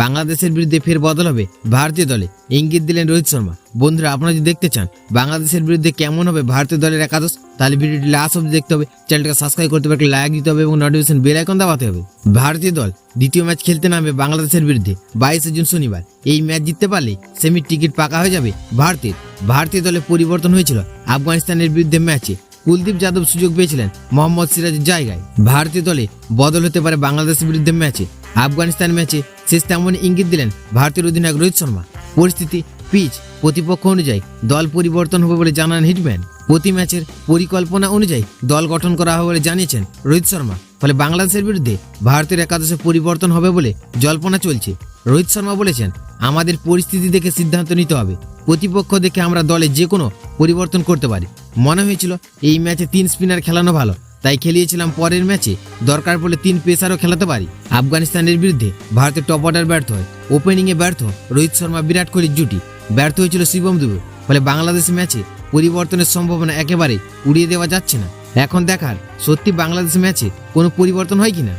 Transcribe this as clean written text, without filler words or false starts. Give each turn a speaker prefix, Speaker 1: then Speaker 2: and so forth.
Speaker 1: বাংলাদেশের বিরুদ্ধে ফের বদল হবে ভারতীয় দলে, ইঙ্গিত দিলেন রোহিত শর্মা। বন্ধুরা, আপনারা যদি দেখতে চান বাংলাদেশের বিরুদ্ধে কেমন হবে ভারতীয় দলের একাদশ, তাহলে ভিডিওটি লাস্ট অবধি দেখতে হবে। চ্যানেলটাকে সাবস্ক্রাইব করতে পারলে লাইক দিতে হবে এবং নোটিফিকেশন বেল আইকন দাবাতে হবে। ভারতীয় দল দ্বিতীয় ম্যাচ খেলতে নামবে বাংলাদেশের বিরুদ্ধে 22 জুন শনিবার। এই ম্যাচ জিততে পারলে সেমির টিকিট পাকা হয়ে যাবে ভারতের। ভারতীয় দলে পরিবর্তন হয়েছিল আফগানিস্তানের বিরুদ্ধে ম্যাচে। কুলদীপ যাদব সুযোগ পেয়েছিলেন মোহাম্মদ সিরাজের জায়গায়। ভারতীয় দলে বদল হতে পারে বাংলাদেশের বিরুদ্ধে ম্যাচে। আফগানিস্তান ম্যাচে শেষ তেমন ইঙ্গিত দিলেন ভারতের অধিনায়ক রোহিত শর্মা। পরিস্থিতি, পিচ, প্রতিপক্ষ অনুযায়ী দল পরিবর্তন হবে বলে জানান হিটম্যান। প্রতি ম্যাচের পরিকল্পনা অনুযায়ী দল গঠন করা হবে বলে জানিয়েছেন রোহিত শর্মা। ফলে বাংলাদেশের বিরুদ্ধে ভারতের একাদশে পরিবর্তন হবে বলে জল্পনা চলছে। রোহিত শর্মা বলেছেন, আমাদের পরিস্থিতি দেখে সিদ্ধান্ত নিতে হবে। প্রতিপক্ষ দেখে আমরা দলে যে কোনো পরিবর্তন করতে পারি। মনে হয়েছিল এই ম্যাচে 3 স্পিনার খেলানো ভালো, তাই খেলিয়েছিলাম। পরের ম্যাচে দরকার পড়লে 3 পেসারও খেলাতে পারি। আফগানিস্তানের বিরুদ্ধে ভারতের টপ অর্ডার ব্যর্থ হয়। ওপেনিংয়ে ব্যর্থ রোহিত শর্মা, বিরাট কোহলির জুটি। ব্যর্থ হয়েছিল শিবম দুবে। ফলে বাংলাদেশ ম্যাচে পরিবর্তনের সম্ভাবনা একেবারে উড়িয়ে দেওয়া যাচ্ছে না। এখন দেখার সত্যি বাংলাদেশ ম্যাচে কোনো পরিবর্তন হয় কিনা।